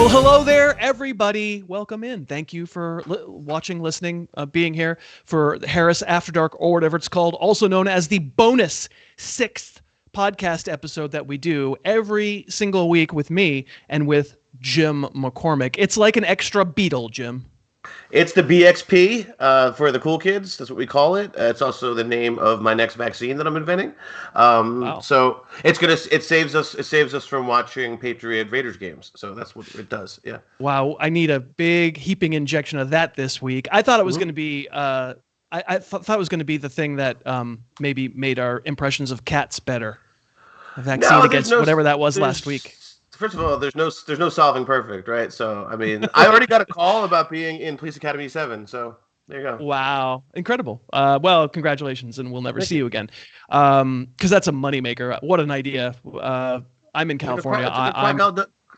Well, hello there, everybody. Welcome in. Thank you for watching, listening, being here for Harris After Dark, or whatever it's called, also known as the bonus 6th podcast episode that we do every single week with me and with Jim McCormick. It's like an extra Beatle, Jim. It's the BXP for the cool kids. That's what we call it. It's also the name of my next vaccine that I'm inventing. Wow. So it saves us from watching Patriot Raiders games. So that's what it does. Yeah. Wow. I need a big heaping injection of that this week. I thought it was going to be. I thought it was going to be the thing that maybe made our impressions of cats better. A vaccine against whatever that was last week. First of all, there's no solving perfect, right? So, I mean, I already got a call about being in Police Academy 7, so there you go. Wow. Incredible. Well, congratulations, and we'll never see you again. Because that's a moneymaker. What an idea. I'm in California.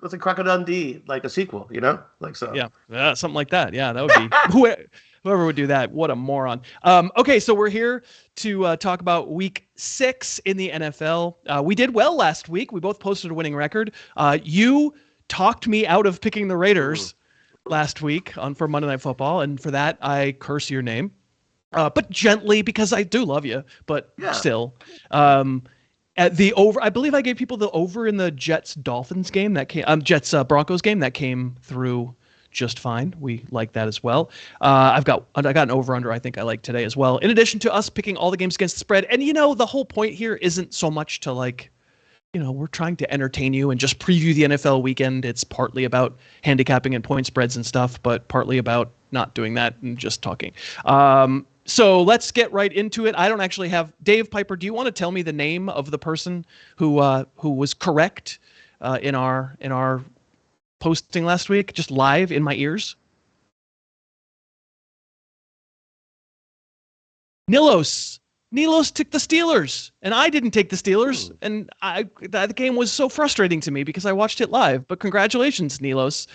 It's like Crocodile Dundee, like a sequel, you know? Like so. Yeah, something like that. Yeah, that would be... Whoever would do that, what a moron. Okay, so we're here to talk about week 6 in the NFL. We did well last week. We both posted a winning record. You talked me out of picking the Raiders last week for Monday Night Football, and for that, I curse your name. But gently, because I do love you, but still. At the over, I believe I gave people the over in the Jets-Dolphins game that came, Jets-Broncos game that came through just fine. We like that as well. I got an over-under I think I like today as well. In addition to us picking all the games against the spread. And, the whole point here isn't so much to we're trying to entertain you and just preview the NFL weekend. It's partly about handicapping and point spreads and stuff, but partly about not doing that and just talking. So let's get right into it. I don't actually have Dave Pyper. Do you want to tell me the name of the person who was correct in our posting last week, just live in my ears? Nilos took the Steelers, and I didn't take the Steelers, and the game was so frustrating to me because I watched it live. But congratulations, Nilos,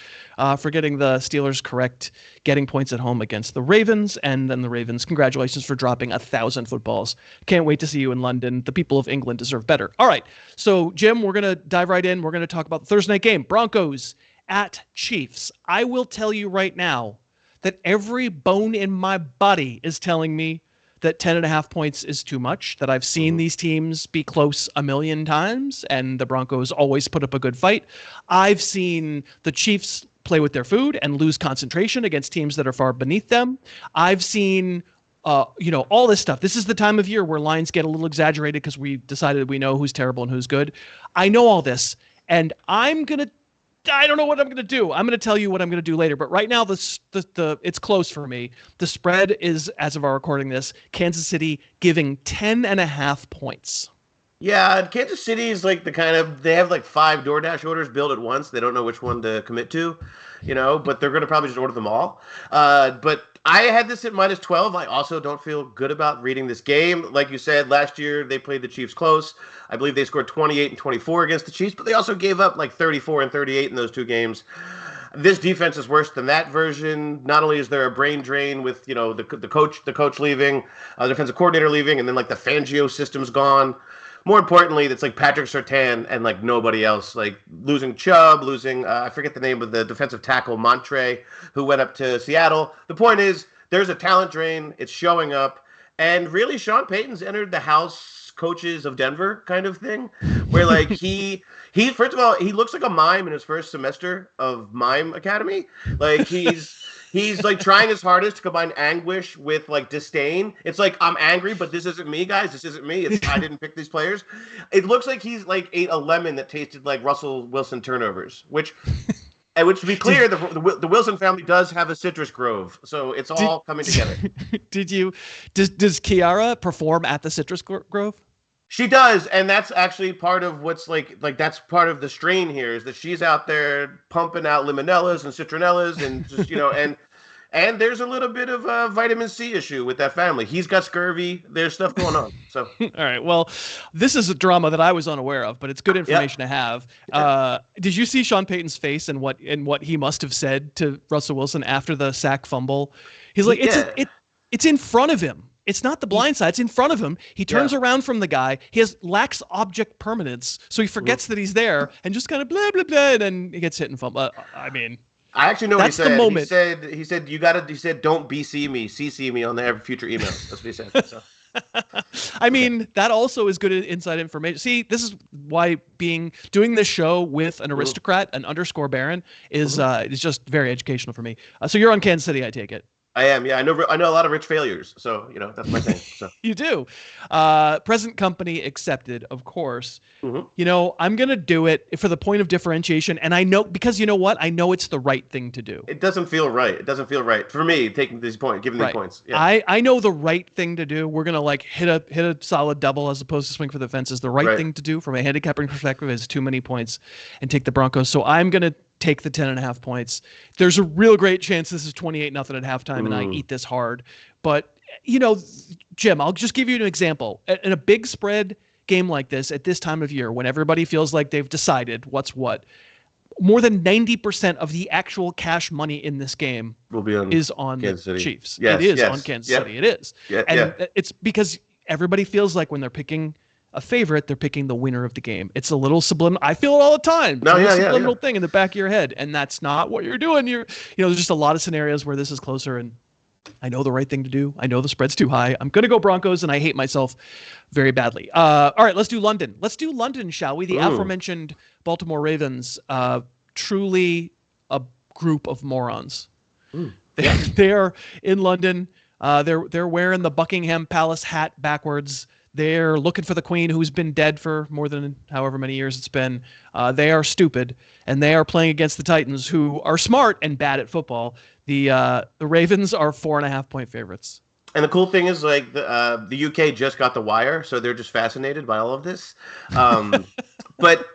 for getting the Steelers correct, getting points at home against the Ravens, and then the Ravens. Congratulations for dropping 1,000 footballs. Can't wait to see you in London. The people of England deserve better. All right, so Jim, we're going to dive right in. We're going to talk about the Thursday night game, Broncos at Chiefs. I will tell you right now that every bone in my body is telling me that 10.5 points is too much, that I've seen these teams be close a million times, and the Broncos always put up a good fight. I've seen the Chiefs play with their food and lose concentration against teams that are far beneath them. I've seen all this stuff. This is the time of year where lines get a little exaggerated because we decided we know who's terrible and who's good. I know all this, and I don't know what I'm going to do. I'm going to tell you what I'm going to do later. But right now, it's close for me. The spread is, as of our recording this, Kansas City giving 10.5 points. Yeah, Kansas City is like they have like 5 DoorDash orders billed at once. They don't know which one to commit to, but they're going to probably just order them all. But I had this at minus 12. I also don't feel good about reading this game. Like you said, last year they played the Chiefs close. I believe they scored 28 and 24 against the Chiefs, but they also gave up like 34 and 38 in those 2 games. This defense is worse than that version. Not only is there a brain drain with the coach leaving, the defensive coordinator leaving, and then like the Fangio system's gone. More importantly, it's like Patrick Surtain and like nobody else. Like losing Chubb, I forget the name of the defensive tackle, Montre, who went up to Seattle. The point is, there's a talent drain. It's showing up. And really, Sean Payton's entered the house coaches of Denver kind of thing, where like he first of all, he looks like a mime in his first semester of Mime Academy. Like He's like trying his hardest to combine anguish with like disdain. It's like, I'm angry, but this isn't me, guys. This isn't me. I didn't pick these players. It looks like he's like ate a lemon that tasted like Russell Wilson turnovers, which to be clear, the Wilson family does have a citrus grove. So it's all coming together. Does Kiara perform at the citrus grove? She does, and that's actually part of what's like that's part of the strain here is that she's out there pumping out limonellas and citronellas and just and there's a little bit of a vitamin C issue with that family. He's got scurvy. There's stuff going on. So all right, well, this is a drama that I was unaware of, but it's good information to have. Did you see Sean Payton's face and what he must have said to Russell Wilson after the sack fumble? He's like, it's in front of him. It's not the blind side. It's in front of him. He turns around from the guy. He lacks object permanence, so he forgets that he's there and just kind of blah blah blah, and then he gets hit and fumble. I mean, I actually know what he said. The moment. He said you got to. He said don't BC me, CC me on the every future email. That's what he said. So. I mean, that also is good inside information. See, this is why doing this show with an aristocrat, an underscore Baron, is just very educational for me. So you're on Kansas City, I take it. I am, yeah. I know a lot of rich failures, so that's my thing. So you do. Present company accepted, of course. Mm-hmm. I'm gonna do it for the point of differentiation, and I know because you know what? I know it's the right thing to do. It doesn't feel right. It doesn't feel right for me taking these points, giving these points. Yeah. I know the right thing to do. We're gonna hit a solid double as opposed to swing for the fences. The right thing to do from a handicapping perspective is too many points and take the Broncos. So I'm gonna take the 10.5 points. There's a real great chance this is 28-0 at halftime and I eat this hard. But, Jim, I'll just give you an example. In a big spread game like this at this time of year, when everybody feels like they've decided what's what, more than 90% of the actual cash money in this game is on the Chiefs. Yes, it is on Kansas City. It is. It's because everybody feels like when they're picking a favorite, they're picking the winner of the game. It's a little subliminal. I feel it all the time. Subliminal thing in the back of your head, and that's not what you're doing. There's just a lot of scenarios where this is closer, and I know the right thing to do. I know the spread's too high. I'm going to go Broncos, and I hate myself very badly. All right, let's do London. Shall we? The aforementioned Baltimore Ravens, truly a group of morons. They're in London. They're wearing the Buckingham Palace hat backwards. They're looking for the queen who's been dead for more than however many years it's been. They are stupid, and they are playing against the Titans, who are smart and bad at football. The Ravens are 4.5 point favorites. And the cool thing is, the UK just got The Wire, so they're just fascinated by all of this. But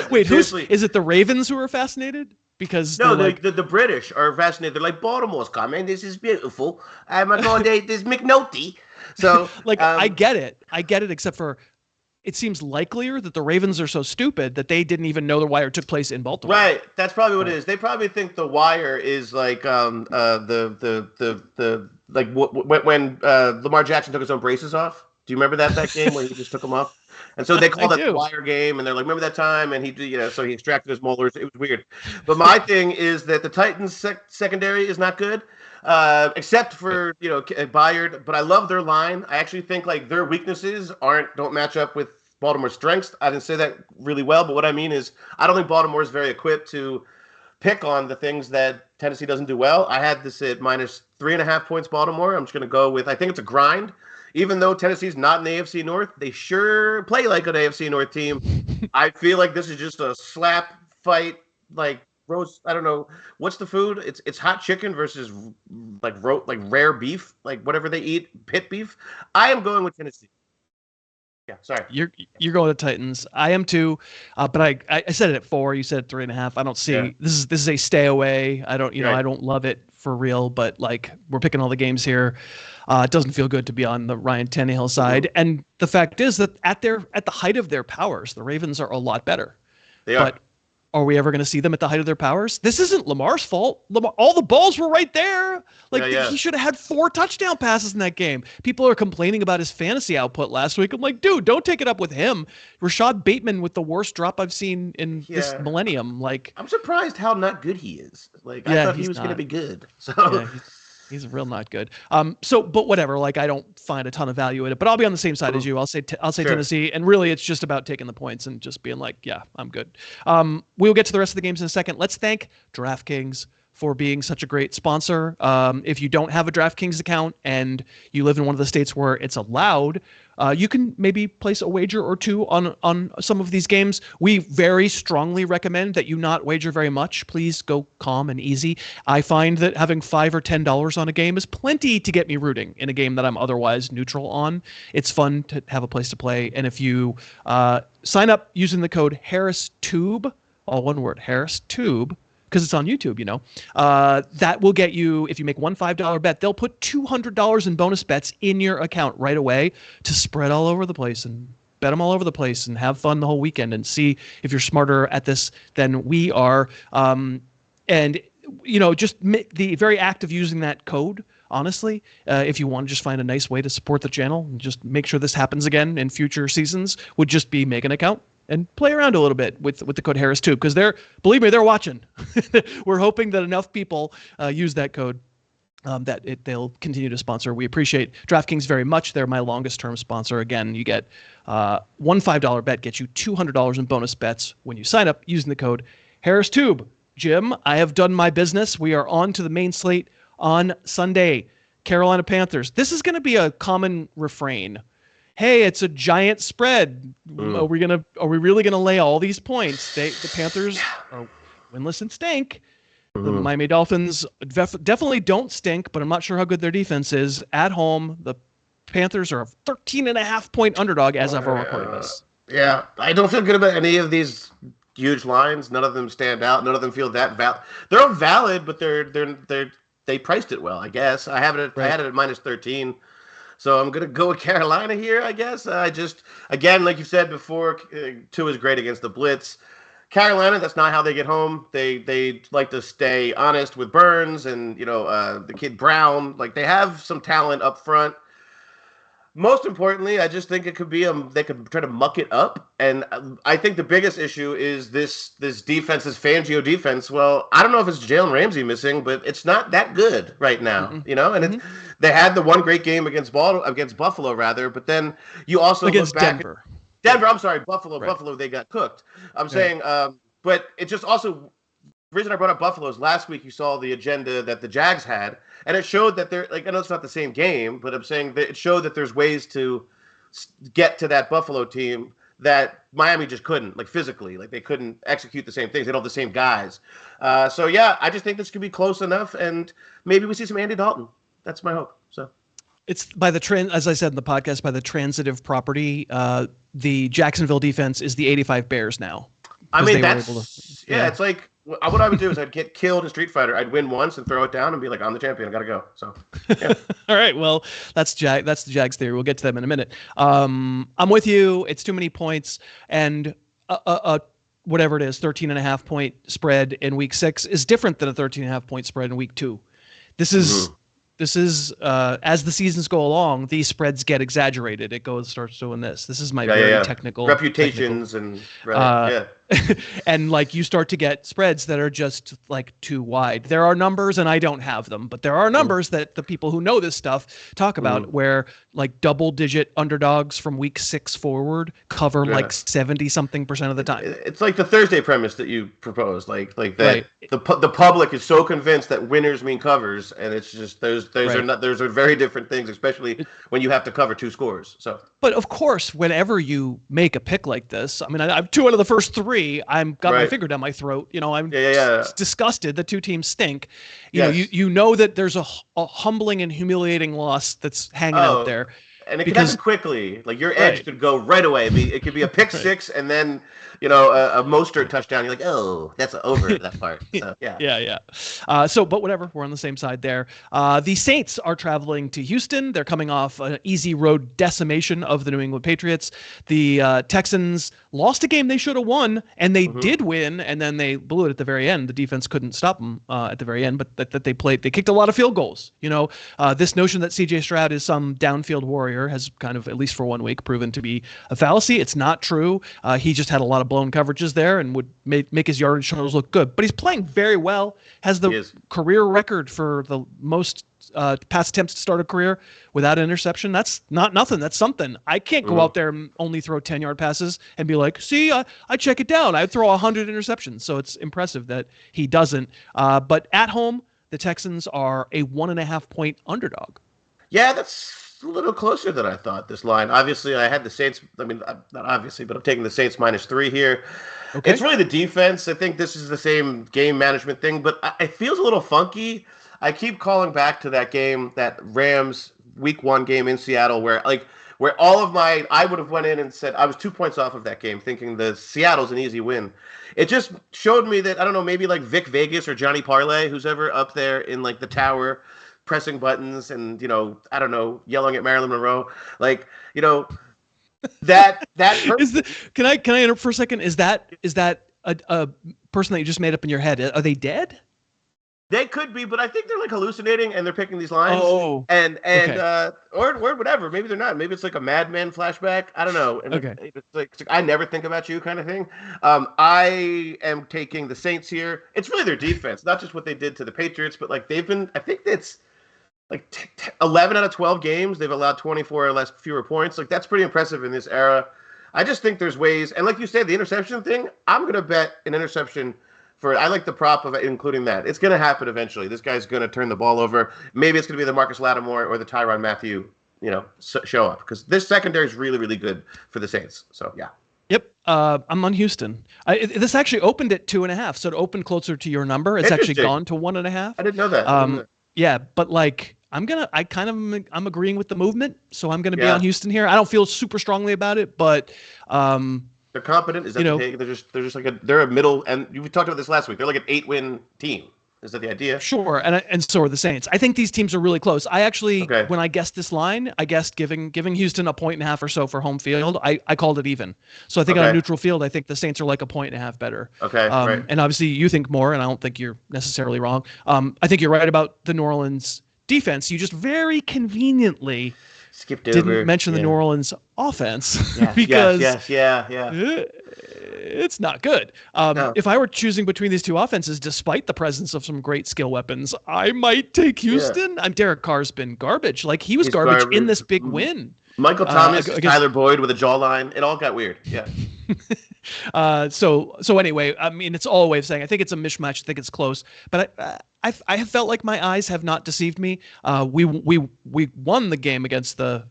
wait, is it the Ravens who are fascinated? Because the British are fascinated. They're like, Baltimore's coming. This is beautiful. I'm going to this McNulty. So I get it, except for it seems likelier that the Ravens are so stupid that they didn't even know The Wire took place in Baltimore. Right, that's probably what it is. They probably think The Wire is like when Lamar Jackson took his own braces off. Do you remember that game where he just took them off? And so they call that The Wire game, and they're like, remember that time? And so he extracted his molars. It was weird. But my thing is that the Titans secondary is not good. Except for Bayard, but I love their line. I actually think their weaknesses don't match up with Baltimore's strengths. I didn't say that really well, but what I mean is I don't think Baltimore is very equipped to pick on the things that Tennessee doesn't do well. I had this at minus 3.5 points. Baltimore. I'm just going to go with. I think it's a grind. Even though Tennessee's not in the AFC North, they sure play like an AFC North team. I feel like this is just a slap fight, roast. I don't know what's the food. It's hot chicken versus rare beef, whatever they eat, pit beef. I am going with Tennessee. Yeah, sorry. You're going to Titans. I am too, but I said it at 4. You said 3.5. I don't see this is a stay away. I don't I don't love it for real, but we're picking all the games here. It doesn't feel good to be on the Ryan Tannehill side, and the fact is that at the height of their powers, the Ravens are a lot better. They are. But are we ever going to see them at the height of their powers? This isn't Lamar's fault. All the balls were right there. He should have had 4 touchdown passes in that game. People are complaining about his fantasy output last week. I'm like, dude, don't take it up with him. Rashad Bateman with the worst drop I've seen in this millennium. I'm surprised how not good he is. I thought he was going to be good. So. He's real not good. But whatever. I don't find a ton of value in it. But I'll be on the same side as you. I'll say Tennessee, and really, it's just about taking the points and just being I'm good. We'll get to the rest of the games in a second. Let's thank DraftKings for being such a great sponsor. If you don't have a DraftKings account and you live in one of the states where it's allowed, you can maybe place a wager or two on some of these games. We very strongly recommend that you not wager very much. Please go calm and easy. I find that having $5 or $10 on a game is plenty to get me rooting in a game that I'm otherwise neutral on. It's fun to have a place to play. And if you sign up using the code HarrisTube, all one word, HarrisTube, because it's on YouTube, that will get you, if you make one $5 bet, they'll put $200 in bonus bets in your account right away to spread all over the place and bet them all over the place and have fun the whole weekend and see if you're smarter at this than we are. And, just the very act of using that code honestly. If you want to just find a nice way to support the channel and just make sure this happens again in future seasons, would just be make an account and play around a little bit with the code Harris too, because believe me, they're watching. We're hoping that enough people use that code they'll continue to sponsor. We appreciate DraftKings very much. They're my longest term sponsor. Again, you get one $5 bet gets you $200 in bonus bets when you sign up using the code HarrisTube. Jim, I have done my business. We are on to the main slate on Sunday. Carolina Panthers. This is going to be a common refrain. Hey, it's a giant spread. Are we really gonna lay all these points? The Panthers are winless and stink. The Miami Dolphins definitely don't stink, but I'm not sure how good their defense is. At home, the Panthers are a 13.5-point underdog as of our recording this. Yeah, I don't feel good about any of these huge lines. None of them stand out. None of them feel that valid. They're all valid, but they priced it well, I guess. I had it at minus 13. So I'm going to go with Carolina here, I guess. Again, like you said before, Tua is great against the blitz. Carolina, that's not how they get home. They like to stay honest with Burns and, the kid Brown. Like, they have some talent up front. Most importantly, I just think it could be they could try to muck it up. And I think the biggest issue is this defense, this Fangio defense. Well, I don't know if it's Jalen Ramsey missing, but it's not that good right now, And they had the one great game against Buffalo, rather. But then you also against look back Denver. I'm sorry, Buffalo. Right. Buffalo, they got cooked. I'm saying, but it just also. The reason I brought up Buffalo is last week you saw the agenda that the Jags had, and it showed that they're I know it's not the same game, but I'm saying that it showed that there's ways to get to that Buffalo team that Miami just couldn't, physically, they couldn't execute the same things. They don't have the same guys. So yeah, I just think this could be close enough, and maybe we see some Andy Dalton. That's my hope. So. It's by as I said in the podcast, by the transitive property, the Jacksonville defense is the 85 Bears now. I mean, it's like what I would do is I'd get killed in Street Fighter. I'd win once and throw it down and be like, I'm the champion. I got to go. So, yeah. All right. Well, that's the Jags theory. We'll get to them in a minute. I'm with you. It's too many points, and whatever it is, 13.5-point spread in week 6 is different than a 13.5-point spread in week 2. This is as the seasons go along, these spreads get exaggerated. It starts doing this. This is my technical reputations and and you start to get spreads that are just too wide. There are numbers, and I don't have them, but there are numbers that the people who know this stuff talk about where double-digit underdogs from week 6 forward cover 70-something% of the time. It's like the Thursday premise that you proposed, that right. The public is so convinced that winners mean covers, and it's just those are very different things, especially when you have to cover 2 scores. So, but of course, whenever you make a pick like this, I mean, I'm 2 out of the first 3. I'm got my finger down my throat. I'm disgusted. The 2 teams stink. You know that there's a humbling and humiliating loss that's hanging out there. And it could happen quickly. Your edge could go right away. It could be a pick 6 and then, a Mostert touchdown. You're like, oh, that's over that part. So, yeah. Yeah. But whatever. We're on the same side there. The Saints are traveling to Houston. They're coming off an easy road decimation of the New England Patriots. The Texans lost a game they should have won, and they did win, and then they blew it at the very end. The defense couldn't stop them at the very end, but that they kicked a lot of field goals. This notion that C.J. Stroud is some downfield warrior has kind of, at least for 1 week, proven to be a fallacy. It's not true. He just had a lot of blown coverages there and would make his yardage totals look good. But he's playing very well. Has the career record for the most pass attempts to start a career without an interception. That's not nothing. That's something. I can't go out there and only throw 10-yard passes and be like, see, I check it down. I throw 100 interceptions. So it's impressive that he doesn't. But at home, the Texans are a 1.5-point underdog. Yeah, that's a little closer than I thought, this line. Obviously, I had the Saints. I mean, not obviously, but I'm taking the Saints -3 here. Okay. It's really the defense. I think this is the same game management thing, but it feels a little funky. I keep calling back to that game, that Rams week 1 game in Seattle, where all of I would have went in and said I was 2 points off of that game, thinking the Seattle's an easy win. It just showed me that, I don't know, maybe Vic Vegas or Johnny Parlay, who's ever up there in the tower, pressing buttons and, I don't know, yelling at Marilyn Monroe. That person. Can I interrupt for a second? Is that a person that you just made up in your head? Are they dead? They could be, but I think they're like hallucinating and they're picking these lines. Oh, and okay. or whatever. Maybe they're not. Maybe it's like a Mad Men flashback. I don't know. And Okay. it's like I never think about you kind of thing. I am taking the Saints here. It's really their defense, not just what they did to the Patriots, but like they've been. I think it's like 11 out of 12 games they've allowed 24 or fewer points. Like that's pretty impressive in this era. I just think there's ways, and like you said, the interception thing. I'm gonna bet an interception. I like the prop of it, including that. It's going to happen eventually. This guy's going to turn the ball over. Maybe it's going to be the Marcus Lattimore or the Tyrann Mathieu, show up because this secondary is really, really good for the Saints. So yeah. Yep. I'm on Houston. This actually opened at 2.5, so it opened closer to your number. It's actually gone to 1.5. I didn't know that. Yeah, but like I'm agreeing with the movement, so I'm gonna be on Houston here. I don't feel super strongly about it, but they're competent. Is that the take? They're just like they're a middle, and we talked about this last week. They're like an 8-win team. Is that the idea? Sure, and so are the Saints. I think these teams are really close. I actually, when I guessed this line, I guessed giving Houston a 1.5 or so for home field. I called it even. So I think on a neutral field, I think the Saints are like a 1.5 better. Okay, right. And obviously you think more, and I don't think you're necessarily wrong. I think you're right about the New Orleans defense. You just very conveniently didn't mention the New Orleans offense because it's not good. No. If I were choosing between these two offenses, despite the presence of some great skill weapons, I might take Houston. Derek Carr's been garbage. Like he's garbage in this big win. Michael Thomas, Tyler Boyd with a jawline. It all got weird. Yeah. So anyway, I mean, it's all a way of saying I think it's a mismatch. I think it's close, but I have felt like my eyes have not deceived me. We won the game against the.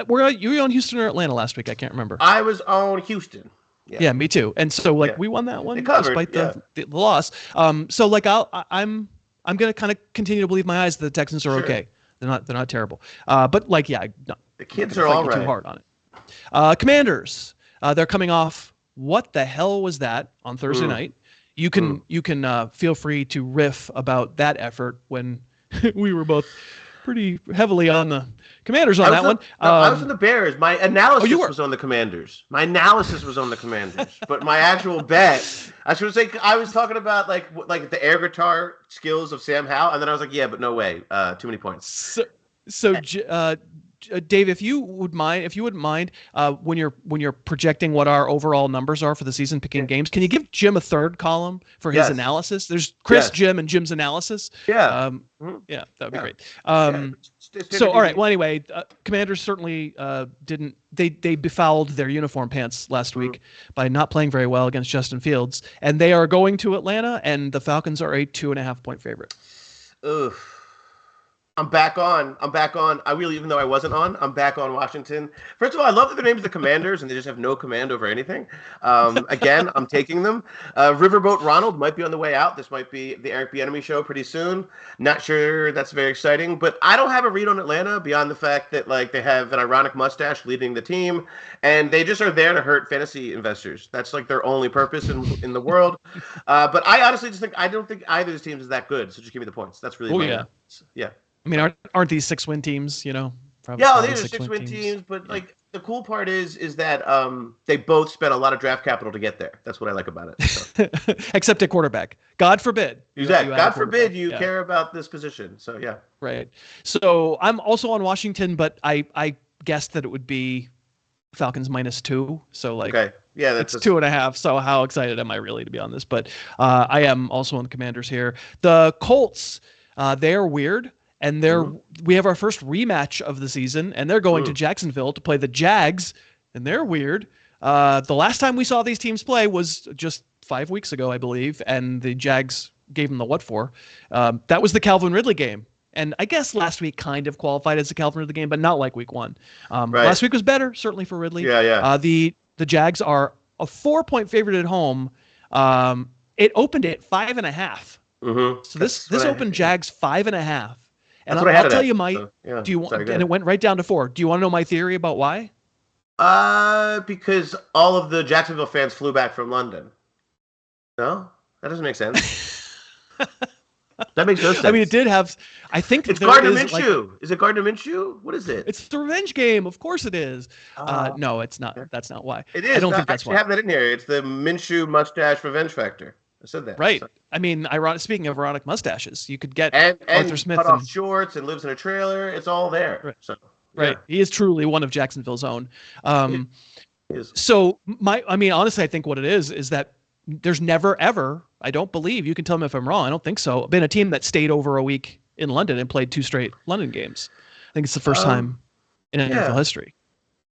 Were you on Houston or Atlanta last week? I can't remember. I was on Houston. Yeah, me too. And so we won that one despite the loss. So like I'm gonna kind of continue to believe my eyes that the Texans are okay. They're not terrible. But like the kids are all right. Too hard on it. Commanders. They're coming off. What the hell was that on Thursday night? You can feel free to riff about that effort when we were both pretty heavily on the Commanders on that one. I was on the Bears. My analysis was on the Commanders. But my actual bet, I should say, I was talking about like the air guitar skills of Sam Howell, and then I was like, yeah, but no way, too many points. So Dave, if you wouldn't mind, when you're projecting what our overall numbers are for the season, picking games, can you give Jim a third column for his analysis? There's Chris, Jim, and Jim's analysis. Yeah. That'd be great. So all right. Well, anyway, Commanders certainly they befouled their uniform pants last week by not playing very well against Justin Fields, and they are going to Atlanta, and the Falcons are a 2.5-point favorite. Ugh. I'm back on. Even though I wasn't on, I'm back on Washington. First of all, I love that their name's the Commanders and they just have no command over anything. Again, I'm taking them. Riverboat Ronald might be on the way out. This might be the Eric Bieniemy show pretty soon. Not sure that's very exciting, but I don't have a read on Atlanta beyond the fact that they have an ironic mustache leading the team, and they just are there to hurt fantasy investors. That's like their only purpose in the world. But I honestly just I don't think either of these teams is that good. So just give me the points. That's really yeah. I mean, aren't these 6-win teams? These are 6-win teams. But the cool part is that they both spent a lot of draft capital to get there. That's what I like about it. So. Except at quarterback. God forbid. Exactly. God forbid you care about this position. So yeah. Right. So I'm also on Washington, but I guessed that it would be Falcons -2. So okay. Yeah, it's 2.5. So how excited am I really to be on this? But I am also on the Commanders here. The Colts, they are weird. And we have our first rematch of the season, and they're going to Jacksonville to play the Jags, and they're weird. The last time we saw these teams play was just 5 weeks ago, I believe, and the Jags gave them the what for. That was the Calvin Ridley game. And I guess last week kind of qualified as a Calvin Ridley game, but not like week 1. Last week was better, certainly for Ridley. Yeah. The Jags are a 4-point favorite at home. It opened at 5.5. So this opened Jags 5.5. And I'll tell you do you want? And it went right down to 4. Do you want to know my theory about why? Because all of the Jacksonville fans flew back from London. No, that doesn't make sense. That makes no sense. I mean, it did have. I think it's Gardner Minshew. Is it Gardner Minshew? What is it? It's the revenge game. Of course it is. No, it's not. That's not why. It is. I don't think that's why. I have that in here. It's the Minshew mustache revenge factor. said that. Right. So. I mean, speaking of ironic mustaches, you could get and Arthur Smith cut off shorts and lives in a trailer. It's all there. Right. So Right. He is truly one of Jacksonville's own. Is. So honestly, I think what it is that there's never, ever, I don't believe, you can tell me if I'm wrong, I don't think so, been a team that stayed over a week in London and played 2 straight London games. I think it's the first time in NFL history.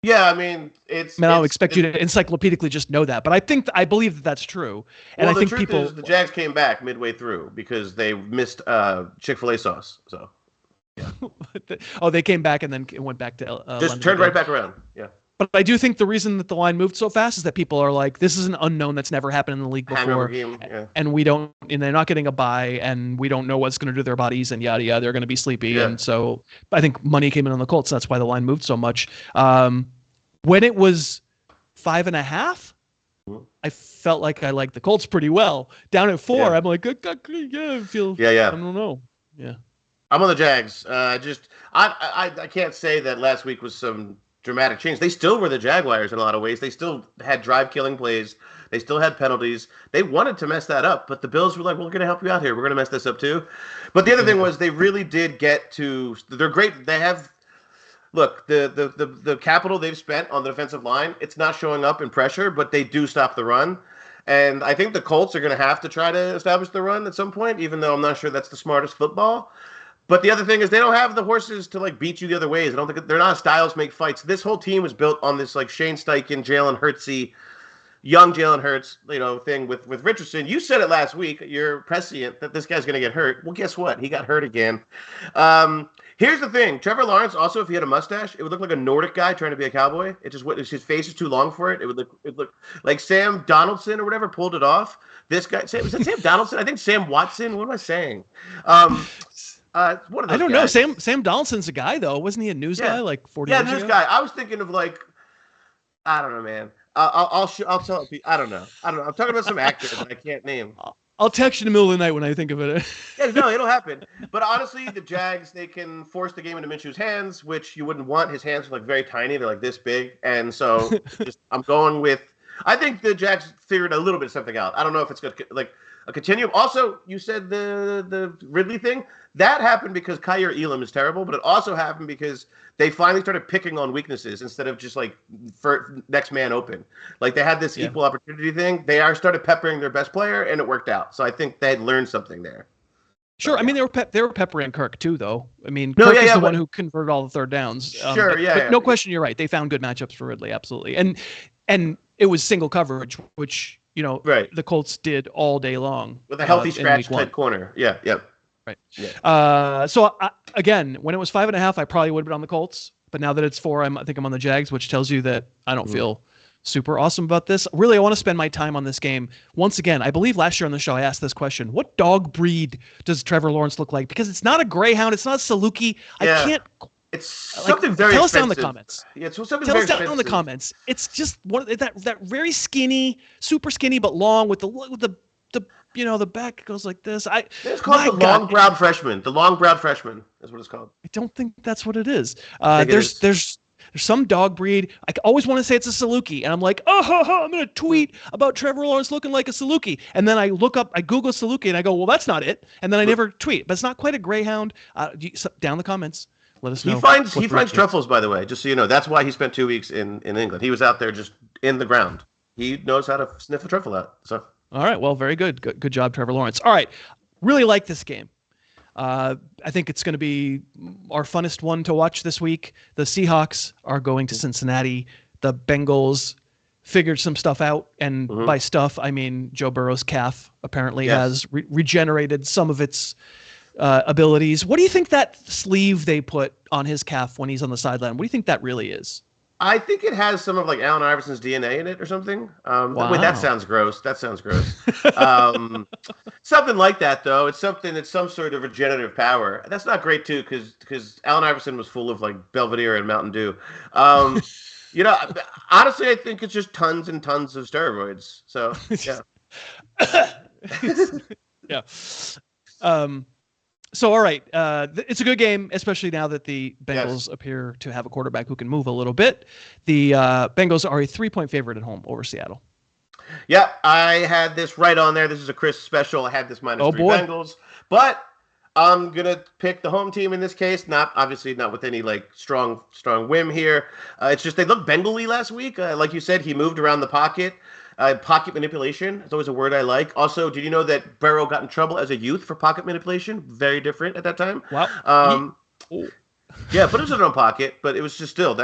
Yeah, I mean, I don't expect you to encyclopedically just know that, but I believe that that's true. And well, I think the truth is the Jags came back midway through because they missed Chick-fil-A sauce. So, yeah. They came back and then went back to just London turned again. right back around. Yeah. But I do think the reason that the line moved so fast is that people are like, this is an unknown that's never happened in the league before. And they're not getting a bye, and we don't know what's going to do to their bodies, and yada, yada. They're going to be sleepy. Yeah. And so I think money came in on the Colts. That's why the line moved so much. When it was 5.5, I felt like I liked the Colts pretty well. Down at 4, I'm like, I don't know. Yeah. I'm on the Jags. I can't say that last week was some dramatic change. They still were the Jaguars in a lot of ways. They still had drive-killing plays. They still had penalties. They wanted to mess that up, but the Bills were like, we're going to help you out here. We're going to mess this up too. But the other thing was they really did get to – they're great. They have – look, the capital they've spent on the defensive line, it's not showing up in pressure, but they do stop the run. And I think the Colts are going to have to try to establish the run at some point, even though I'm not sure that's the smartest football. But the other thing is they don't have the horses to like beat you the other ways. I don't think they're not styles make fights. This whole team was built on this like Shane Steichen, Jalen Hurtsy, young Jalen Hurts, thing with Richardson. You said it last week. You're prescient that this guy's going to get hurt. Well, guess what? He got hurt again. Here's the thing. Trevor Lawrence, also, if he had a mustache, it would look like a Nordic guy trying to be a cowboy. His face is too long for it. It would look like Sam Donaldson or whatever pulled it off. This guy, was that Sam Donaldson? I think Sam Watson. What am I saying? I don't know. Sam Donaldson's a guy though, wasn't he a news guy like 40 years ago? Yeah, news guy. I was thinking of like, I don't know, man. I'll tell you. I don't know. I'm talking about some actors that I can't name. I'll text you in the middle of the night when I think of it. Yeah, no, it'll happen. But honestly, the Jags, they can force the game into Minshew's hands, which you wouldn't want. His hands are like very tiny. They're like this big, and so I'm going with. I think the Jags figured a little bit of something out. I don't know if it's going to like a continuum. Also, you said the Ridley thing. That happened because Kyer Elam is terrible, but it also happened because they finally started picking on weaknesses instead of just like for next man open. Like they had this equal opportunity thing. They started peppering their best player, and it worked out. So I think they had learned something there. Sure. I mean, they were peppering Kirk too, though. I mean, Kirk is the one who converted all the third downs. But no question, you're right. They found good matchups for Ridley, absolutely. And it was single coverage, which the Colts did all day long with a healthy scratch type corner. Yeah. Yep. Right. Yeah. So again, when it was 5.5, I probably would have been on the Colts. But now that it's 4, I think I'm on the Jags, which tells you that I don't feel super awesome about this. Really, I want to spend my time on this game. Once again, I believe last year on the show I asked this question: what dog breed does Trevor Lawrence look like? Because it's not a Greyhound, it's not a Saluki. Yeah. I can't. It's something very tell expensive. us down in the comments. Yeah, it's something tell very us down expensive. in the comments. It's just that very skinny, super skinny but long with the the back goes like this. It's called the long-browed freshman. The long-browed freshman is what it's called. I don't think that's what it is. There's some dog breed. I always want to say it's a Saluki, and I'm like, I'm going to tweet about Trevor Lawrence looking like a Saluki, and then I Google Saluki, and I go, well, that's not it, and then I never tweet. But it's not quite a Greyhound. Down in the comments, let us know. He finds truffles, by the way, just so you know. That's why he spent 2 weeks in England. He was out there just in the ground. He knows how to sniff a truffle out. So. All right, well, very good. Good job, Trevor Lawrence. All right, really like this game. I think it's going to be our funnest one to watch this week. The Seahawks are going to Cincinnati. The Bengals figured some stuff out, and by stuff, I mean Joe Burrow's calf apparently has regenerated some of its abilities. What do you think that sleeve they put on his calf when he's on the sideline? What do you think that really is? I think it has some of like Allen Iverson's DNA in it or something. Wait, that sounds gross. Something like that, though. It's some sort of regenerative power. That's not great too, because Allen Iverson was full of like Belvedere and Mountain Dew. Honestly, I think it's just tons and tons of steroids. So yeah. So, all right, it's a good game, especially now that the Bengals appear to have a quarterback who can move a little bit. The Bengals are a 3-point favorite at home over Seattle. Yeah, I had this right on there. This is a Chris special. I had this minus 3 Bengals, but I'm gonna pick the home team in this case. Not with any like strong whim here. It's just they looked Bengal-y last week. Like you said, he moved around the pocket. Pocket manipulation is always a word I like. Also, did you know that Burrow got in trouble as a youth for pocket manipulation? Very different at that time. Wow. Yeah, put it in his own pocket, but it was just still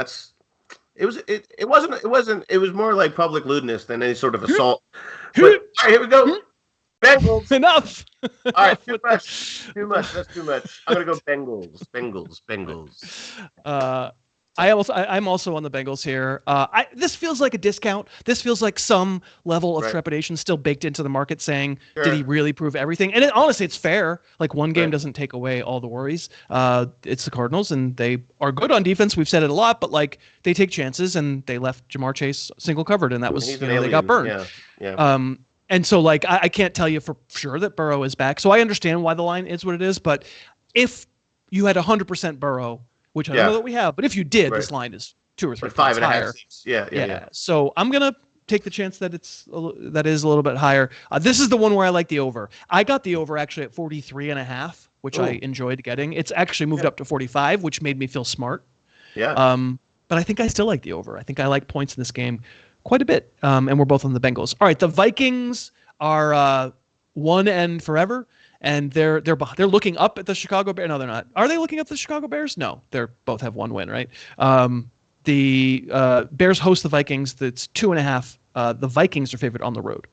it was more like public lewdness than any sort of assault. But, all right, here we go. Bengals. Enough. All right, too much. That's too much. I'm gonna go Bengals. I'm also on the Bengals here. This feels like a discount. This feels like some level of trepidation still baked into the market, saying, "Did he really prove everything?" And honestly, it's fair. Like one game doesn't take away all the worries. It's the Cardinals, and they are good on defense. We've said it a lot, but like they take chances, and they left Jamar Chase single covered, and that was they got burned. Yeah. And so like I can't tell you for sure that Burrow is back. So I understand why the line is what it is. But if you had 100% Burrow, which I don't know that we have, but if you did, this line is 2 or 3 points higher. 5.5. Yeah. So I'm gonna take the chance that that is a little bit higher. This is the one where I like the over. I got the over actually at 43.5, which I enjoyed getting. It's actually moved up to 45, which made me feel smart. Yeah. But I think I still like the over. I think I like points in this game quite a bit. And we're both on the Bengals. All right, the Vikings are one and forever. And they're looking up at the Chicago Bears. No, they're not. Are they looking up at the Chicago Bears? No, they're both have one win, right? The Bears host the Vikings. That's 2.5. The Vikings are favored on the road.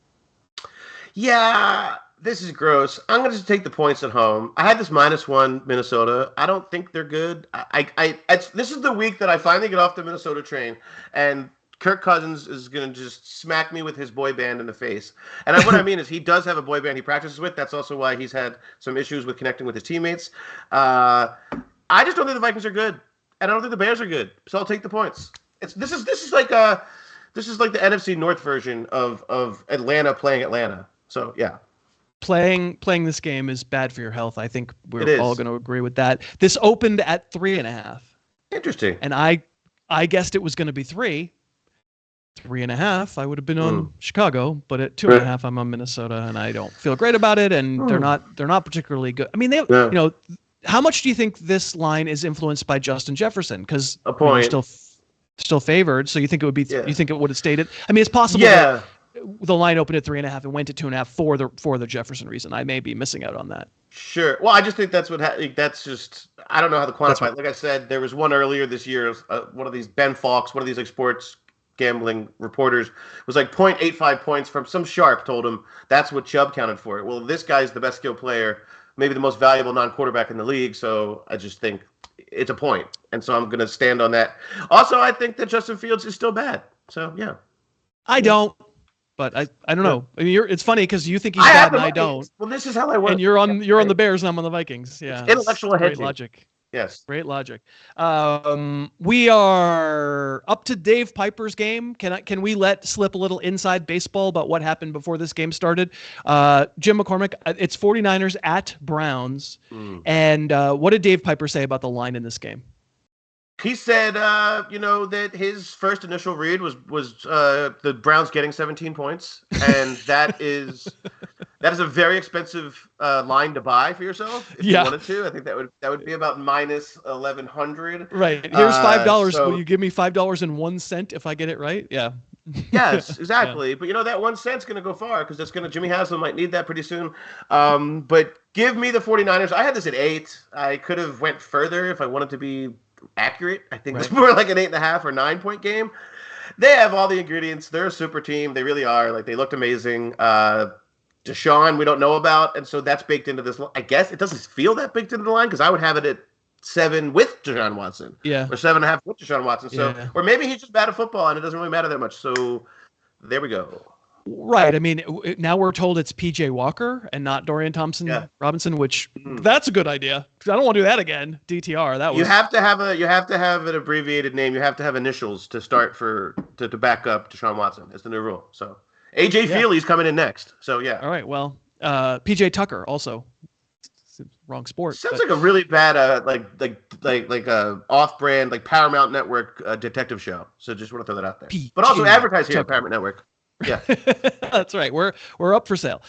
Yeah, this is gross. I'm going to take the points at home. I had this -1 Minnesota. I don't think they're good. This is the week that I finally get off the Minnesota train, and Kirk Cousins is going to just smack me with his boy band in the face. And what I mean is he does have a boy band he practices with. That's also why he's had some issues with connecting with his teammates. I just don't think the Vikings are good. And I don't think the Bears are good. So I'll take the points. This is like the NFC North version of Atlanta playing Atlanta. So, yeah. Playing this game is bad for your health. I think we're all going to agree with that. This opened at 3.5. Interesting. And I guessed it was going to be 3. 3.5, I would have been on Chicago, but at 2.5, I'm on Minnesota, and I don't feel great about it. And they're not particularly good. I mean, how much do you think this line is influenced by Justin Jefferson? Because you're still favored, so you think it would be? You think it would have stayed it? I mean, it's possible that the line opened at 3.5 and went to 2.5 for the Jefferson reason. I may be missing out on that. Sure. Well, I just think that's that's just I don't know how to quantify it. Like I said, there was one earlier this year. One of these Ben Fawkes, one of these like sports gambling reporters was like 0.85 points from some sharp told him that's what Chubb counted for. Well, this guy's the best skill player, maybe the most valuable non-quarterback in the league, so I just think it's a point. And so I'm going to stand on that. Also, I think that Justin Fields is still bad. So, yeah. I don't, but I don't know. I mean, it's funny because you think he's bad and I don't. Well, this is how I work. And you're on the Bears and I'm on the Vikings. Yeah. It's intellectual hedging. Great logic. Yes. Great logic. We are up to Dave Piper's game. Can we let slip a little inside baseball about what happened before this game started? Jim McCormick, it's 49ers at Browns. And what did Dave Piper say about the line in this game? He said, that his first initial read was the Browns getting 17 points, and that is a very expensive line to buy for yourself if you wanted to. I think that would be about minus 1,100. Right. Here's $5. So, will you give me $5.01 if I get it right? Yeah. Yes, exactly. But that 1 cent's going to go far because Jimmy Haslam might need that pretty soon. But give me the 49ers. I had this at 8. I could have went further if I wanted to be accurate. I think it's more like an 8.5 or 9 point game. They have all the ingredients. They're a super team. They really are. Like, they looked amazing. Deshaun, we don't know about, and so that's baked into this. I guess it doesn't feel that baked into the line because I would have it at 7 with Deshaun Watson. Yeah. Or 7.5 with Deshaun Watson. So, or maybe he's just bad at football and it doesn't really matter that much. So, there we go. Right. I mean, now we're told it's PJ Walker and not Dorian Thompson Robinson, which that's a good idea. I don't want to do that again. DTR. You have to have an abbreviated name. You have to have initials to start to back up Deshaun Watson. It's the new rule. So AJ Feely's coming in next. So yeah. All right. Well, PJ Tucker also. Wrong sport. Sounds like a really bad off-brand Paramount Network detective show. So just want to throw that out there. But also advertise here at Paramount Network. Yeah. That's right. We're up for sale.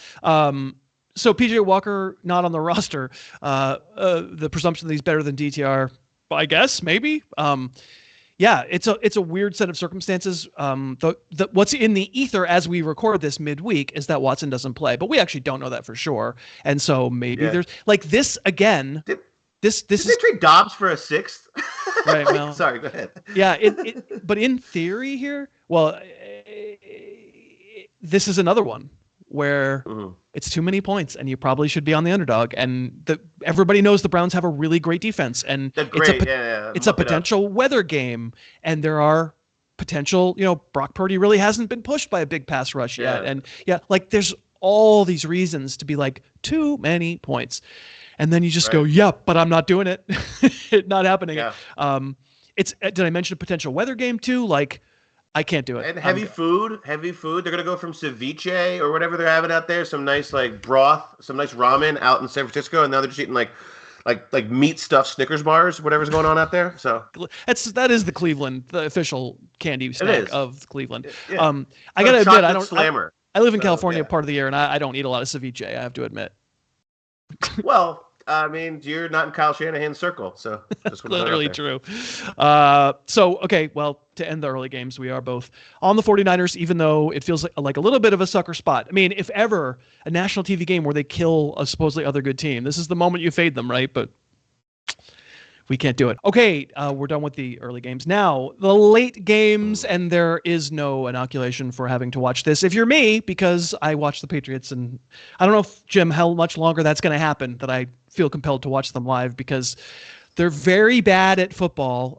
So PJ Walker not on the roster. The presumption that he's better than DTR, I guess maybe. Yeah, it's a weird set of circumstances. What's in the ether as we record this midweek is that Watson doesn't play, but we actually don't know that for sure. And so maybe there's like this again. This did is they trade Dobbs for a sixth? Right. Well, sorry. Go ahead. Yeah. But in theory here, this is another one where it's too many points and you probably should be on the underdog. And everybody knows the Browns have a really great defense, and it's a potential weather game. And there are potential, Brock Purdy really hasn't been pushed by a big pass rush yet. And there's all these reasons to be like too many points. And then you just go, but I'm not doing it. It's not happening. Yeah. Did I mention a potential weather game too? Like, I can't do it. And heavy food. They're going to go from ceviche or whatever they're having out there, some nice broth, some nice ramen out in San Francisco, and now they're just eating like meat stuffed Snickers bars, whatever's going on out there. So that is the Cleveland, the official candy snack of Cleveland. Yeah. I got to admit, I live in California part of the year, and I don't eat a lot of ceviche, I have to admit. Well, I mean, you're not in Kyle Shanahan's circle, so that's literally true. To end the early games, we are both on the 49ers, even though it feels like a little bit of a sucker spot. I mean, if ever a national TV game where they kill a supposedly other good team, this is the moment you fade them, right? But we can't do it. Okay, we're done with the early games. Now, the late games, and there is no inoculation for having to watch this. If you're me, because I watch the Patriots, and I don't know, Jim, how much longer that's going to happen, that I feel compelled to watch them live, because they're very bad at football.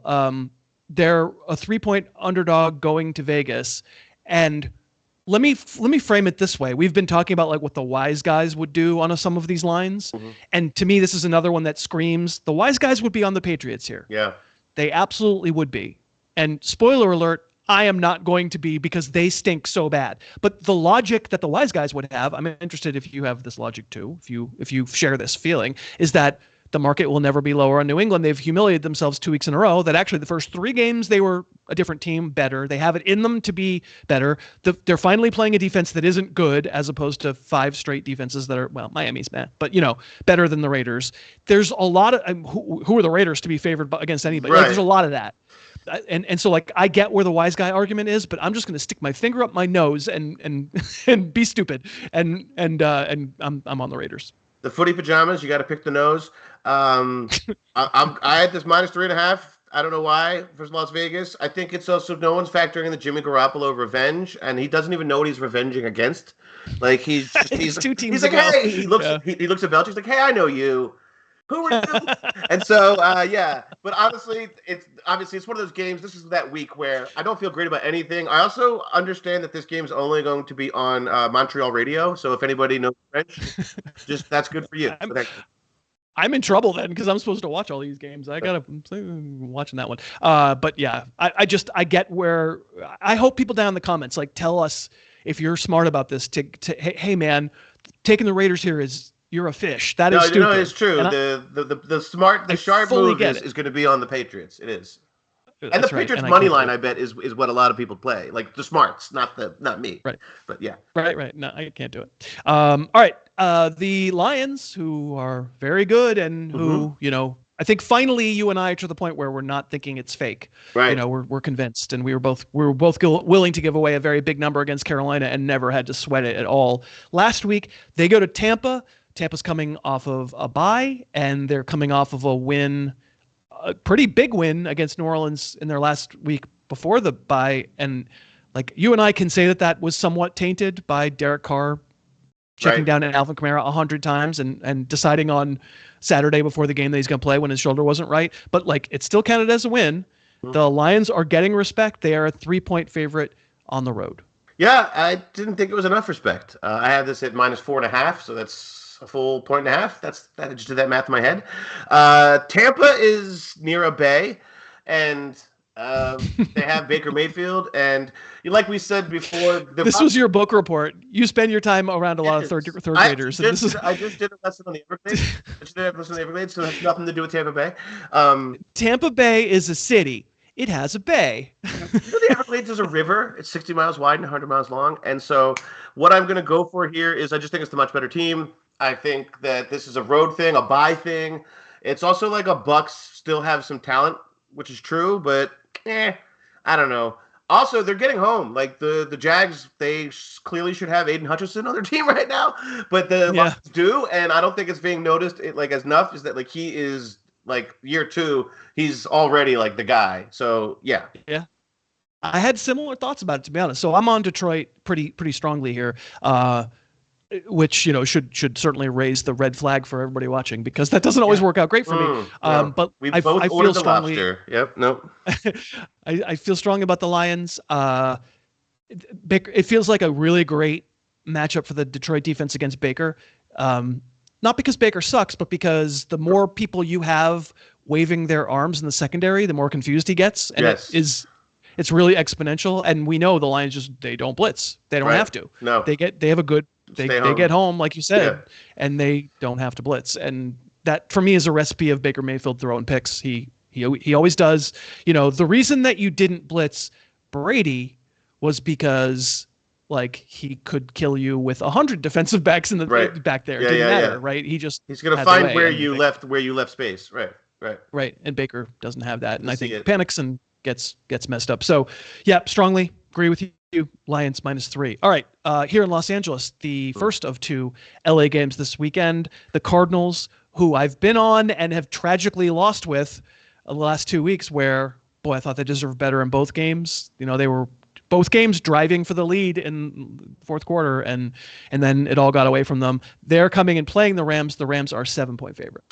They're a 3-point underdog going to Vegas, and let me frame it this way. We've been talking about what the wise guys would do on some of these lines. Mm-hmm. And to me, this is another one that screams the wise guys would be on the Patriots here. Yeah, they absolutely would be. And spoiler alert, I am not going to be, because they stink so bad. But the logic that the wise guys would have, I'm interested if you have this logic too, if you share this feeling, is that the market will never be lower on New England. They've humiliated themselves 2 weeks in a row. That actually the first 3 games they were a different team, better. They have it in them to be better. They're finally playing a defense that isn't good, as opposed to 5 straight defenses that are, Miami's bad, but better than the Raiders. There's a lot of who are the Raiders to be favored against anybody? Right. There's a lot of that. And so I get where the wise guy argument is, but I'm just going to stick my finger up my nose and be stupid. And I'm on the Raiders. The footy pajamas, you got to pick the nose. I had this -3.5. I don't know why for Las Vegas. I think it's also no one's factoring in the Jimmy Garoppolo revenge, and he doesn't even know what he's revenging against. Like he's 2 teams. He's like, ago. Hey, he looks at Belichick. He's like, hey, I know you. Who are you? And so, But honestly, it's one of those games. This is that week where I don't feel great about anything. I also understand that this game's only going to be on Montreal radio. So if anybody knows French, that's good for you. I'm in trouble then, because I'm supposed to watch all these games. I gotta watching that one. But yeah, I get where. I hope people down in the comments tell us if you're smart about this. Hey man, taking the Raiders here is. You're a fish. That is stupid. No, it's true. The sharp move is going to be on the Patriots. It is. And the Patriots money line, I bet, is what a lot of people play. Like the smarts, not me. Right. But yeah. Right. No, I can't do it. All right. The Lions, who are very good and who, I think finally you and I are to the point where we're not thinking it's fake. Right. We're convinced, and we were both willing to give away a very big number against Carolina and never had to sweat it at all. Last week, they go to Tampa. Tampa's coming off of a bye, and they're coming off of a win, a pretty big win against New Orleans in their last week before the bye. And you and I can say that was somewhat tainted by Derek Carr checking down at Alvin Kamara 100 times and deciding on Saturday before the game that he's going to play when his shoulder wasn't right. But it's still counted as a win. Mm-hmm. The Lions are getting respect. They are a 3-point favorite on the road. Yeah, I didn't think it was enough respect. I have this at -4.5, so that's a full 1.5. I just did that math in my head. Tampa is near a bay, and they have Baker Mayfield. And like we said before, this was your book report. You spend your time around a lot of third graders. I just did a lesson on the Everglades. So it has nothing to do with Tampa Bay. Tampa Bay is a city. it has a bay. The Everglades is a river. It's 60 miles wide and 100 miles long. And so what I'm going to go for here is I just think it's a much better team. I think that this is a road thing, a bye thing. It's also like a Bucks still have some talent, which is true, but I don't know. Also, they're getting home. Like the Jags, they clearly should have Aiden Hutchinson on their team right now, but the Lions do, and I don't think it's being noticed as enough. Is that like he is like year 2, he's already like the guy. So yeah. I had similar thoughts about it, to be honest. So I'm on Detroit pretty strongly here, which should certainly raise the red flag for everybody watching, because that doesn't always work out great for me. No. But I feel strongly. Yep. Nope. I feel strongly about the Lions. It feels like a really great matchup for the Detroit defense against Baker. Not because Baker sucks, but because the more people you have waving their arms in the secondary, the more confused he gets. And it's really exponential. And we know the Lions they don't blitz. They don't have to. No. They get home, like you said, and they don't have to blitz. And that for me is a recipe of Baker Mayfield throwing picks. He always does. The reason that you didn't blitz Brady was because he could kill you with 100 defensive backs in the back there. It didn't matter, right? He's going to find where you left space. Right. And Baker doesn't have that. And I think panics and gets messed up. So strongly agree with you. Lions -3. All right. Here in Los Angeles, the first of 2 LA games this weekend, the Cardinals, who I've been on and have tragically lost with the last 2 weeks, where, boy, I thought they deserved better in both games. They were both games driving for the lead in fourth quarter, and then it all got away from them. They're coming and playing the Rams. The Rams are 7-point favorite.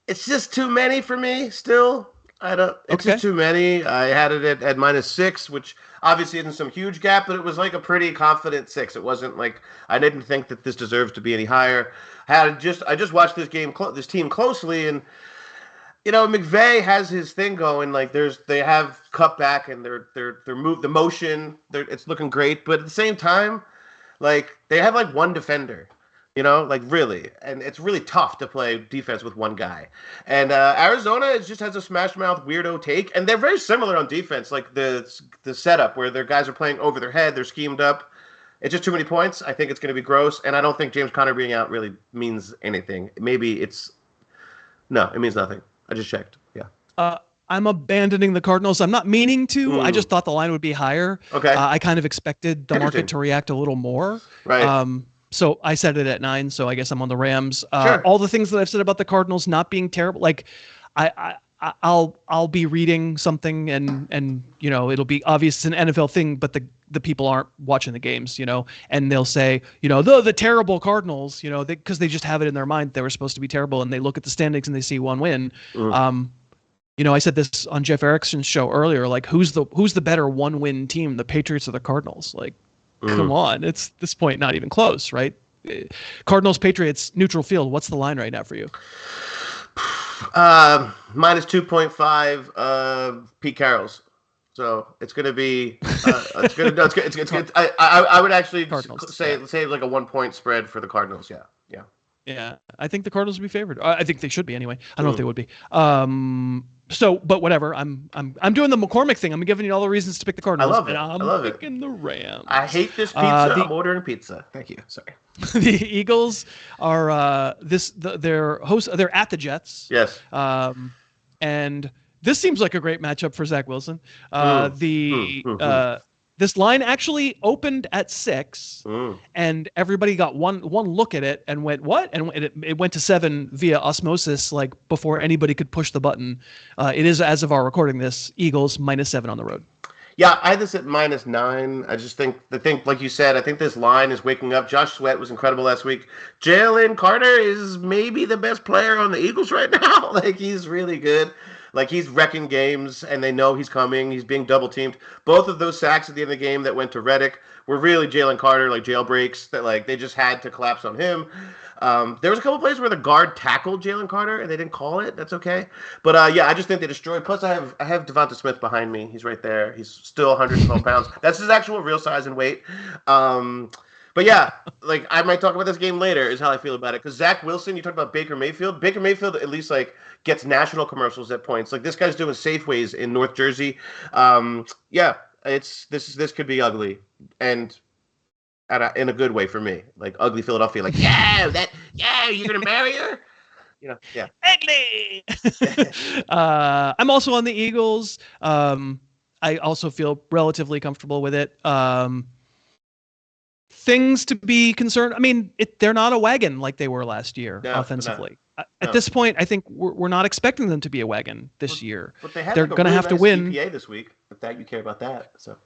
It's just too many for me still. It's just too many. I had it at -6, which obviously isn't some huge gap, but it was like a pretty confident 6. It wasn't like I didn't think that this deserves to be any higher. I just watched this team closely, and McVay has his thing going. Like they have cut back and they're the motion. It's looking great, but at the same time, like they have like one defender. Really. And it's really tough to play defense with one guy. And Arizona just has a smash mouth weirdo take. And they're very similar on defense, like the setup where their guys are playing over their head. They're schemed up. It's just too many points. I think it's going to be gross. And I don't think James Conner being out really means anything. It means nothing. I just checked. Yeah. I'm abandoning the Cardinals. I'm not meaning to. I just thought the line would be higher. Okay. I kind of expected the market to react a little more. Right. So I set it at 9. So I guess I'm on the Rams. Sure. All the things that I've said about the Cardinals not being terrible, like I'll be reading something and it'll be obvious it's an NFL thing, but the people aren't watching the games, and they'll say, the terrible Cardinals, because they just have it in their mind they were supposed to be terrible, and they look at the standings and they see one win. I said this on Jeff Erickson's show earlier, like who's the better 1-win team, the Patriots or the Cardinals? Like, come on, it's this point not even close, right? Cardinals, Patriots, neutral field. What's the line right now for you? -2.5 Pete Carroll's. So it's going to be it's going to I would actually say like a 1-point spread for the Cardinals. Yeah. I think the Cardinals would be favored. I think they should be anyway. I don't know if they would be. So, but whatever. I'm doing the McCormick thing. I'm giving you all the reasons to pick the Cardinals. I love it. I'm picking the Rams. I hate this pizza. I'm ordering pizza. Thank you. Sorry. The Eagles are they're at the Jets. Yes. And this seems like a great matchup for Zach Wilson. This line actually opened at 6, and everybody got one look at it and went, what? And it went to 7 via osmosis, like before anybody could push the button. It is, as of our recording this, Eagles -7 on the road. Yeah, I had this at -9. I just think like you said, I think this line is waking up. Josh Sweat was incredible last week. Jalen Carter is maybe the best player on the Eagles right now. Like, he's really good. Like, he's wrecking games, and they know he's coming. He's being double-teamed. Both of those sacks at the end of the game that went to Reddick were really Jalen Carter, like, jailbreaks that, like, they just had to collapse on him. There was a couple plays where the guard tackled Jalen Carter, and they didn't call it. That's okay. But, I just think they destroyed. Plus, I have Devonta Smith behind me. He's right there. He's still 112 pounds. That's his actual real size and weight. But yeah, like I might talk about this game later. Is how I feel about it. Because Zach Wilson, you talked about Baker Mayfield. Baker Mayfield at least like gets national commercials at points. Like this guy's doing Safeways in North Jersey. Yeah, this could be ugly and in a good way for me. Like ugly Philadelphia. Like you're gonna marry her. Yeah. Ugly. I'm also on the Eagles. I also feel relatively comfortable with it. Things to be concerned. I mean, they're not a wagon like they were last year offensively. At this point, I think we're not expecting them to be a wagon this year. But they're going to have to win. EPA this week. If that you care about that, so.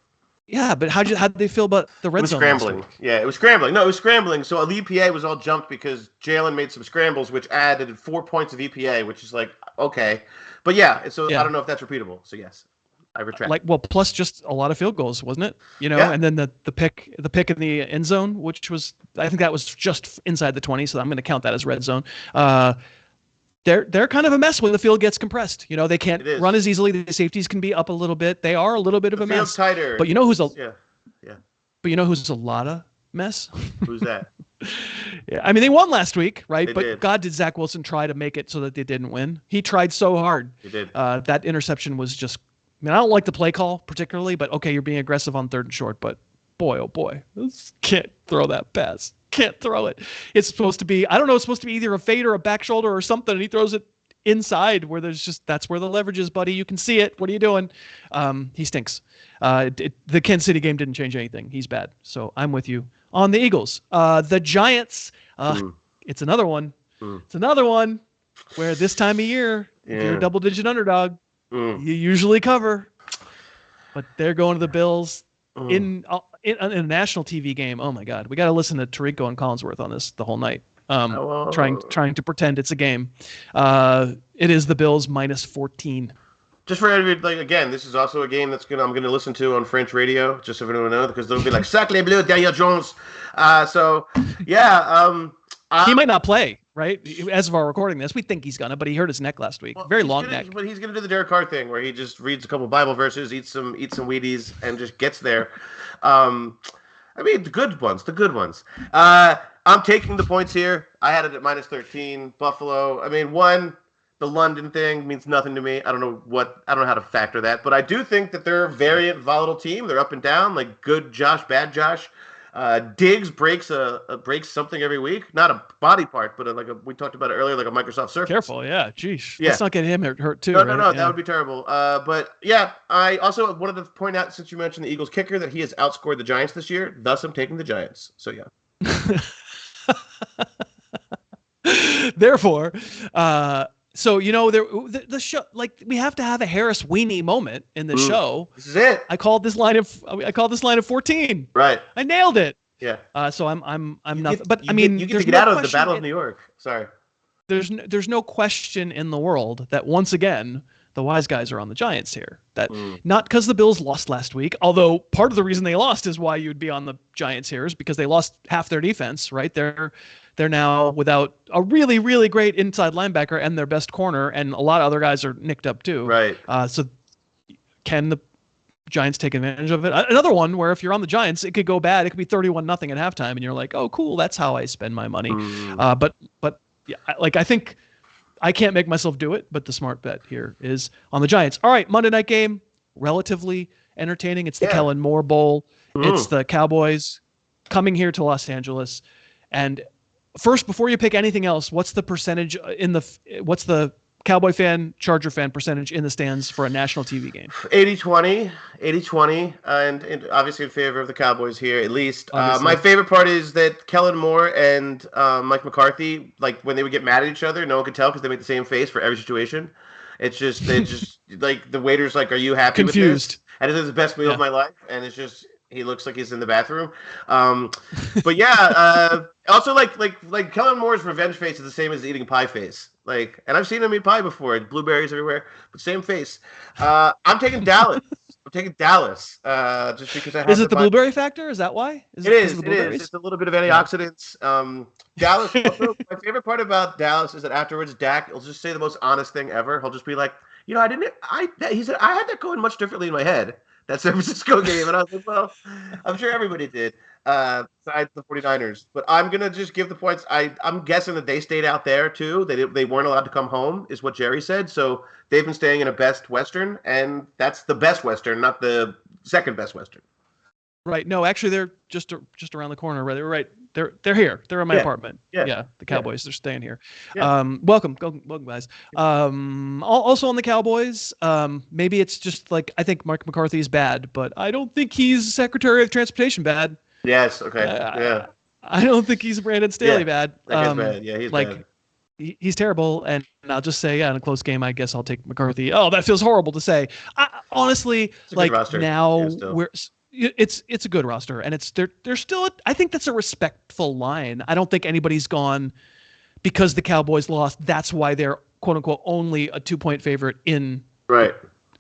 Yeah, but how did they feel about the red zone? Scrambling. Yeah, it was scrambling. No, it was scrambling. So the EPA was all jumped because Jalen made some scrambles, which added 4 points of EPA, which is like okay, but yeah. So I don't know if that's repeatable. So yes, I retract. Plus just a lot of field goals, wasn't it? And then the pick in the end zone, which was I think that was just inside the 20, so I'm going to count that as red zone. They're kind of a mess when the field gets compressed. They can't run as easily. The safeties can be up a little bit. They are a little bit of a mess. Tighter. But you know who's yeah. But you know who's a lot of mess? Who's that? Yeah, I mean they won last week, right? They but did. God, did Zach Wilson try to make it so that they didn't win? He tried so hard. He did. That interception was just. I mean, I don't like the play call particularly, but okay, you're being aggressive on 3rd and short. But boy, oh boy, can't throw that pass. Can't throw it. It's supposed to be. I don't know. It's supposed to be either a fade or a back shoulder or something, and he throws it inside where that's where the leverage is, buddy. You can see it. What are you doing? He stinks. The Kansas City game didn't change anything. He's bad. So I'm with you on the Eagles. The Giants. It's another one. It's another one where this time of year, if you're a double-digit underdog, you usually cover. But they're going to the Bills in a national TV game. Oh my God, we got to listen to Tirico and Collinsworth on this the whole night. Trying to pretend it's a game. It is the Bills -14. Just for everybody, again, this is also a game I'm gonna listen to on French radio, just so everyone knows, because they'll be like Sacre Bleu, Daniel Jones. He might not play, right? As of our recording this, we think he's gonna, but he hurt his neck last week. Very long neck. But he's gonna do the Derek Carr thing, where he just reads a couple Bible verses, eats some Wheaties, and just gets there. I mean, the good ones. I'm taking the points here. I had it at -13. Buffalo. I mean, the London thing means nothing to me. I don't know how to factor that, but I do think that they're a variant, volatile team. They're up and down, like good Josh, bad Josh. Diggs breaks something every week, not a body part, but we talked about it earlier, like a Microsoft Surface. Careful, yeah. Geez, let's not get him hurt too. No, right? That would be terrible. But yeah, I also wanted to point out, since you mentioned the Eagles kicker, that he has outscored the Giants this year. Thus, I'm taking the Giants. So yeah. Therefore, the show, like, we have to have a Harris weenie moment in the show. This is it. I called this line of 14. Right. I nailed it. Yeah. So I'm not. You get to get out of the Battle of New York. Sorry. There's no question in the world that once again the wise guys are on the Giants here. That not because the Bills lost last week, although part of the reason they lost is why you'd be on the Giants here is because they lost half their defense. Right. They're now without a really, really great inside linebacker and their best corner, and a lot of other guys are nicked up too. Right. So can the Giants take advantage of it? Another one where if you're on the Giants, it could go bad. It could be 31-0 at halftime, and you're like, oh, cool, that's how I spend my money. But yeah, I think I can't make myself do it, but the smart bet here is on the Giants. All right, Monday night game, relatively entertaining. It's the Kellen Moore Bowl. It's the Cowboys coming here to Los Angeles, and first, before you pick anything else, what's the percentage what's the Cowboy fan, Charger fan percentage in the stands for a national TV game? 80-20, and obviously in favor of the Cowboys here, at least. My favorite part is that Kellen Moore and Mike McCarthy, like when they would get mad at each other, no one could tell because they make the same face for every situation. It's just, they just like the waiter's like, "Are you happy with this?" And it's the best meal of my life, and it's just. He looks like he's in the bathroom. But yeah, also like Kellen Moore's revenge face is the same as eating pie face. Like, and I've seen him eat pie before, blueberries everywhere, but same face. I'm taking Dallas. Just because I have. Is it the blueberry factor? Is that why? It is. It's a little bit of antioxidants. Dallas. Also, my favorite part about Dallas is that afterwards, Dak will just say the most honest thing ever. He'll just be like, he said I had that going much differently in my head. That San Francisco game, and I was like, well, I'm sure everybody did. besides the 49ers. But I'm going to just give the points. I'm guessing that they stayed out there, too. They weren't allowed to come home, is what Jerry said. So they've been staying in a Best Western, and that's the Best Western, not the second Best Western. Right. No, actually, they're just around the corner. Right. They're here. They're in my apartment. Yeah. The Cowboys. They're staying here. Yeah. Welcome, guys. Also on the Cowboys. Maybe it's just like I think Mark McCarthy is bad, but I don't think he's Secretary of Transportation bad. Yes. Okay. Yeah. I don't think he's Brandon Staley bad. That guy's bad. Yeah, he's like, bad. He's terrible, and I'll just say, in a close game, I guess I'll take McCarthy. Oh, that feels horrible to say. Honestly, like now it's a good roster, and they're still. I think that's a respectful line. I don't think anybody's gone because the Cowboys lost. That's why they're quote unquote only a 2-point favorite in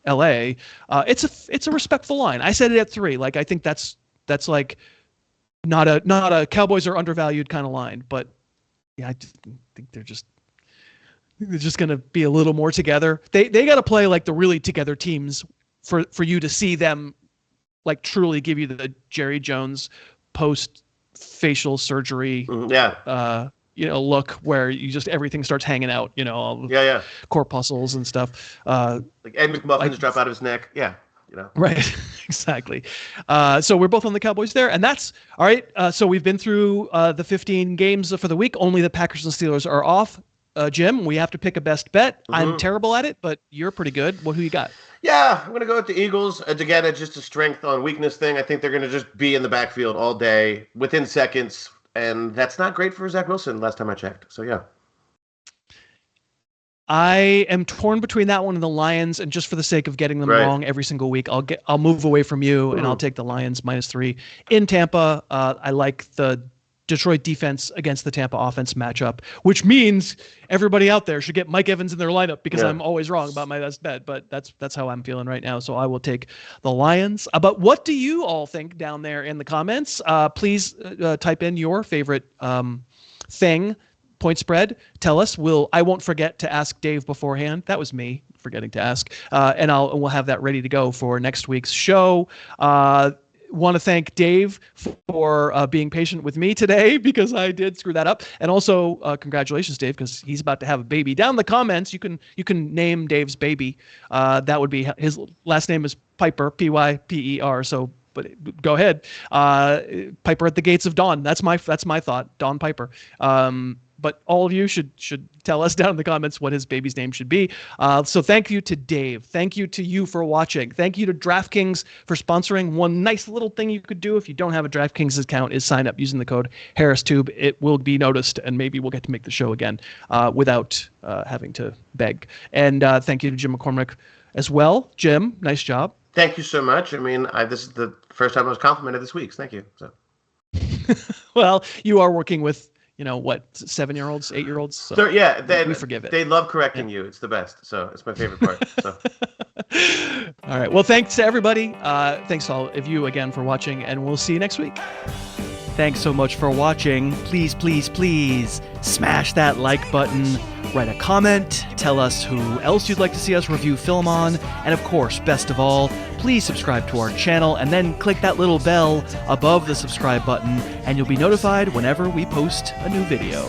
LA. It's a respectful line. I said it at 3. Like I think that's like not a Cowboys are undervalued kind of line, but yeah, I just think they're just going to be a little more together. They got to play like the really together teams for you to see them like truly give you the Jerry Jones post facial surgery look where you just everything starts hanging out, all the corpuscles and stuff. Like Ed McMuffins drop out of his neck. Yeah. Right. Exactly. So we're both on the Cowboys there, and that's all right. So we've been through the 15 games for the week. Only the Packers and Steelers are off. Jim, we have to pick a best bet. Mm-hmm. I'm terrible at it, but you're pretty good. Who you got? Yeah, I'm going to go with the Eagles. Again, it's just a strength on weakness thing. I think they're going to just be in the backfield all day within seconds, and that's not great for Zach Wilson last time I checked. So, yeah. I am torn between that one and the Lions, and just for the sake of getting them wrong every single week, I'll move away from you and I'll take the Lions -3 in Tampa. I like the Detroit defense against the Tampa offense matchup, which means everybody out there should get Mike Evans in their lineup because I'm always wrong about my best bet, but that's how I'm feeling right now. So I will take the Lions. But what do you all think down there in the comments? Please type in your favorite thing. Point spread. Tell us. I won't forget to ask Dave beforehand. That was me forgetting to ask. And we'll have that ready to go for next week's show. Want to thank Dave for being patient with me today because I did screw that up. And also congratulations, Dave, because he's about to have a baby. Down in the comments, you can name Dave's baby. That would be his last name is Pyper, Pyper. So, but go ahead. Pyper at the gates of dawn. That's my thought. Dawn Pyper. But all of you should tell us down in the comments what his baby's name should be. So thank you to Dave. Thank you to you for watching. Thank you to DraftKings for sponsoring. One nice little thing you could do if you don't have a DraftKings account is sign up using the code HarrisTube. It will be noticed, and maybe we'll get to make the show again without having to beg. And thank you to Jim McCormick as well. Jim, nice job. Thank you so much. I mean, this is the first time I was complimented this week. Thank you. So. Well, you are working with 7-year-olds, 8-year-olds. So we forgive it. They love correcting you. It's the best. So it's my favorite part. So. All right. Well, thanks to everybody. Thanks to all of you again for watching, and we'll see you next week. Thanks so much for watching. Please, please, please smash that like button. Write a comment. Tell us who else you'd like to see us review film on. And of course, best of all, please subscribe to our channel and then click that little bell above the subscribe button and you'll be notified whenever we post a new video.